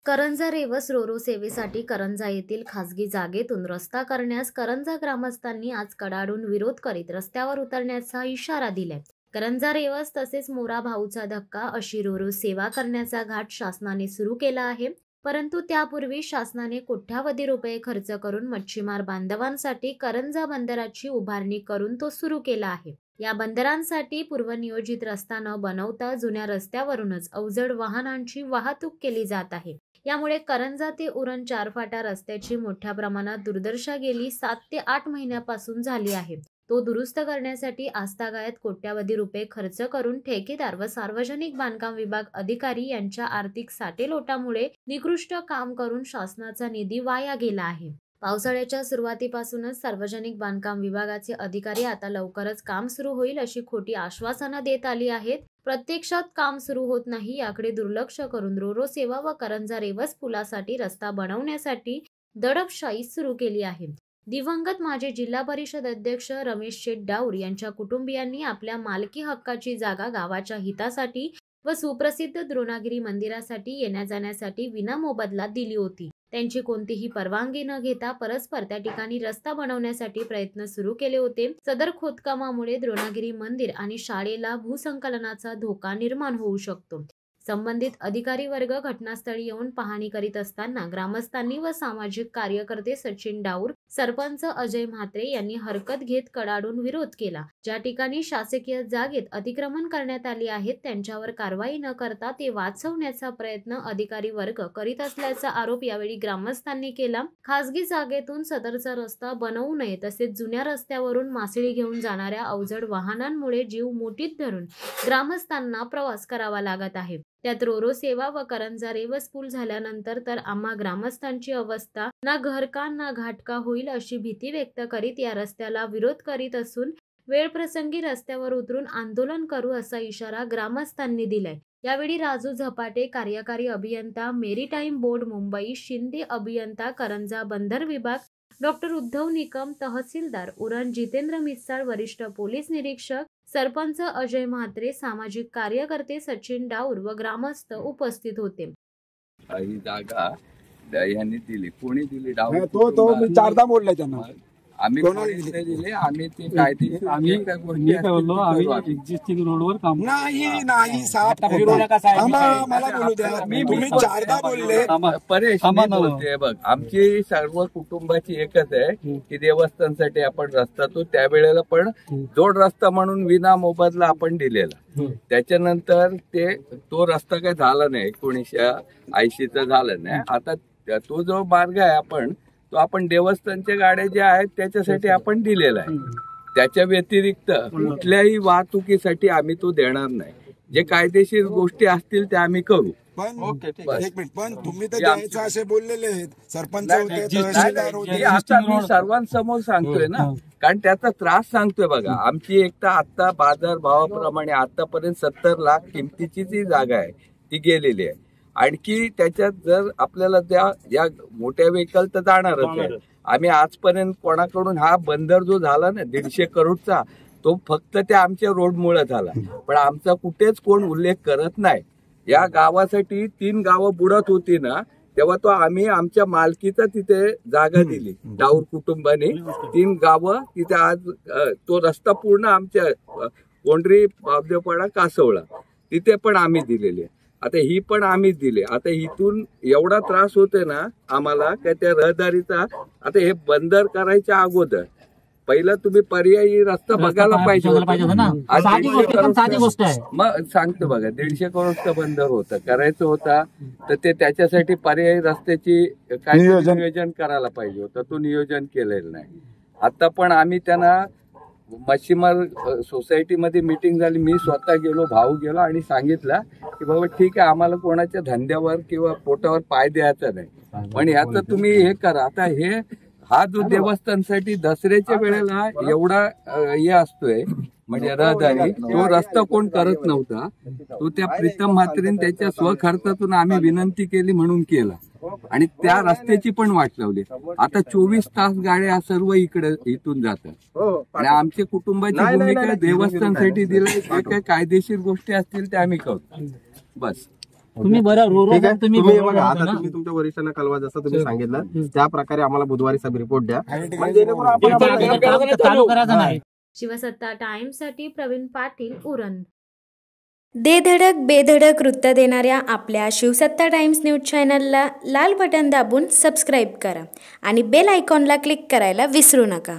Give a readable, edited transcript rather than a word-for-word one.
करंजा Revas Ro-Ro सेवेसाठी करंजा येथील खासगी जागेतून रस्ता करण्यास करंजा ग्रामस्थांनी आज कडाडून विरोध करीत रस्त्यावर उतरण्याचा इशारा दिलाय। करंजा रेवस तसेच मोरा भाऊचा धक्का अशी रोरो सेवा करण्याचा घाट शासनाने सुरू केला आहे। परंतु त्यापूर्वी शासनाने कोट्यावधी रुपये खर्च करून मच्छीमार बांधवांसाठी करंजा बंदराची उभारणी करून तो सुरू केला आहे। या बंदरांसाठी पूर्वनियोजित रस्ता न बनवता जुन्या रस्त्यावरूनच अवजड वाहनांची वाहतूक केली जात आहे। यामुळे करंजा ते उरण 4 फाटा रस्त्याची मोठ्या प्रमाणात दुर्दशा गेली 7 ते 8 महिन्यापासून झाली आहे। तो दुरुस्त करण्यासाठी आजतागायत कोट्यावधी रुपये खर्च करून ठेकेदार व सार्वजनिक बांधकाम विभाग अधिकारी यांच्या आर्थिक साटेलोटामुळे निकृष्ट काम करून शासनाचा निधी वाया गेला आहे। पावसाळ्याच्या सुरुवातीपासूनच सार्वजनिक बांधकाम विभागाचे अधिकारी आता लवकरच काम सुरू होईल अशी खोटी आश्वासनं देत आली आहेत। प्रत्यक्षात काम सुरू होत नाही याकडे दुर्लक्ष करून रोरो सेवा व करंजा रेवस पुलासाठी रस्ता बनवण्यासाठी दडपशाही सुरू केली आहे। दिवंगत माजी जिल्हा परिषद अध्यक्ष रमेश शेठ डाऊर यांच्या कुटुंबियांनी आपल्या मालकी हक्काची जागा गावाच्या हितासाठी व सुप्रसिद्ध द्रोणागिरी मंदिरासाठी येण्या जाण्यासाठी विनामोबदला दिली होती। त्यांची कोणतीही परवानगी न घेता परस्पर त्या ठिकाणी रस्ता बनवण्यासाठी प्रयत्न सुरू केले होते। सदर खोदकामामुळे द्रोणागिरी मंदिर आणि शाळेला भूसंकलनाचा धोका निर्माण होऊ शकतो। संबंधित अधिकारी वर्ग घटनास्थळी येऊन पाहणी करीत असताना ग्रामस्थांनी व सामाजिक कार्यकर्ते सचिन डाऊर, सरपंच अजय म्हात्रे यांनी हरकत घेत कडाडून विरोध केला। ज्या ठिकाणी शासकीय जागेत अतिक्रमण करण्यात आले आहेत त्यांच्यावर कारवाई न करता ते वाचवण्याचा प्रयत्न अधिकारी वर्ग करीत असल्याचा आरोप यावेळी ग्रामस्थांनी केला। खासगी जागेतून सदरचा रस्ता बनवू नये तसेच जुन्या रस्त्यावरून मासळी घेऊन जाणाऱ्या अवजड वाहनांमुळे जीव मुठीत धरून ग्रामस्थांना प्रवास करावा लागत आहे। त्यात रोरो सेवा व करंजा रेवस पूल झाल्यानंतर तर आम्हा ग्रामस्थांची अवस्था ना घरका ना घाटका होईल अशी भीती व्यक्त करीत या रस्त्याला विरोध करीत असून वेळ प्रसंगी रस्त्यावर उतरून आंदोलन करू असा इशारा ग्रामस्थांनी दिलाय। यावेळी राजू झपाटे, कार्यकारी अभियंता मेरीटाईम बोर्ड मुंबई, शिंदे अभियंता करंजा बंदर विभाग, डॉक्टर उद्धव निकम, तहसीलदार उरण जितेंद्र मिसाळ, वरिष्ठ पोलीस निरीक्षक, सरपंच अजय म्हात्रे, सामाजिक कार्यकर्ते सचिन डाऊर व ग्रामस्थ उपस्थित होते। ही जागा यांनी दिली, कोणी दिली? डाऊर तो मी 4दा बोललाय त्यांना। आम्ही कोणाला दिले? आम्ही ते कायदेशीर आम्ही काय बोललो, आम्ही एक्झिस्टिंग रोडवर काम नाही साफ फिरू नका साहेब, मला बोलू द्या। तुम्ही 4दा बोलले। परेश बोलते बघ, आमची सर्व कुटुंबाची एकच आहे की देवस्थानसाठी आपण रस्ता तो त्यावेळेला पण जोड रस्ता म्हणून विना मोबदला आपण दिलेला। त्याच्यानंतर तो रस्ता काय झाला नाही, 1980चा झाला नाही। आता तो जो मार्ग आहे तो आपण देवस्थानच्या गाड्या ज्या आहेत त्याच्यासाठी आपण दिलेला आहे। त्याच्या व्यतिरिक्त कुठल्याही वाहतुकीसाठी आम्ही तो देणार नाही। जे कायदेशीर गोष्टी असतील त्या आम्ही करू। एक मिनिट, पण तुम्ही तर द्यायचं असे बोललेले आहेत, सरपंच होते, तहसीलदार होते। आता मी सर्वांसमोर सांगतोय ना, कारण त्याचा त्रास सांगतोय बघा। आमची एक तर आता बाजार भावाप्रमाणे आतापर्यंत 70 लाख किमतीची जी जागा आहे ती गेलेली आहे। आणखी त्याच्यात जर आपल्याला या मोठ्या व्हेकल तर जाणारच आहे। आम्ही आजपर्यंत कोणाकडून हा बंदर जो झाला ना 150 करोडचा, तो फक्त त्या आमच्या रोडमुळे झाला, पण आमचा कुठेच कोण उल्लेख करत नाही। या गावासाठी 3 गावं बुडत होती ना, तेव्हा तो आम्ही आमच्या मालकीचा तिथे जागा दिली। डाऊर कुटुंबाने 3 गावं तिथे आज तो रस्ता पूर्ण आमच्या कोंढरी, बाबदेवपाडा, कासवळा तिथे पण आम्ही दिलेली आहे। आता ही पण आम्ही दिले। आता इथून एवढा त्रास होतोय ना आम्हाला काय त्या रहदारीचा। आता हे बंदर करायच्या अगोदर पहिला तुम्ही पर्यायी रस्ता बघायला पाहिजे ना। मग सांगतो बघा, 150 करोडचं बंदर होतं, करायचं होता तर ते त्याच्यासाठी पर्यायी रस्त्याची काय नियोजन करायला पाहिजे होतं, तो नियोजन केलेलं नाही। आता पण आम्ही त्यांना मच्छीमार सोसायटीमध्ये मीटिंग झाली, मी स्वतः गेलो, भाऊ गेलो आणि सांगितलं की बाबा ठीक आहे, आम्हाला कोणाच्या धंद्यावर किंवा पोटावर पाय द्यायचा नाही, पण याचं तुम्ही हे करा। आता हा जो देवस्थानसाठी दसऱ्याच्या वेळेला एवढा हे असतोय म्हणजे रहदारी, तो रस्ता कोण करत नव्हता, तो त्या प्रीतम म्हात्रेने त्याच्या स्वखर्चातून आम्ही विनंती केली म्हणून केला आणि त्या रस्त्याची पण वाट लावली। आता 24 तास गाड्या सर्व इकडे इथून जातात आणि आमच्या कुटुंबाची भूमिका देवस्थानसाठी दिली, जे काही कायदेशीर गोष्टी असतील त्या आम्ही करू बस। तुम्ही बरं रो ठीक आहे तुम्ही तुम्ही बरोबर बघा बोलता आता ना. तुम्ही तुमच्या वरिष्ठांना कळवा जसं तुम्ही सांगितलं त्या प्रकारे आम्हाला बुधवारी सब रिपोर्ट द्या आणि म्हणजे जेणेकरून आपण पण आता काम चालू करायचं नाही. शिवसत्ता टाइम्ससाठी प्रवीण पाटील, उरण. दे धडक बेधडक वृत्त देणाऱ्या आपल्या शिवसत्ता टाइम्स न्यूज चॅनलला लाल बटन दाबून सबस्क्राईब करा आणि बेल आयकॉनला क्लिक करायला विसरू नका.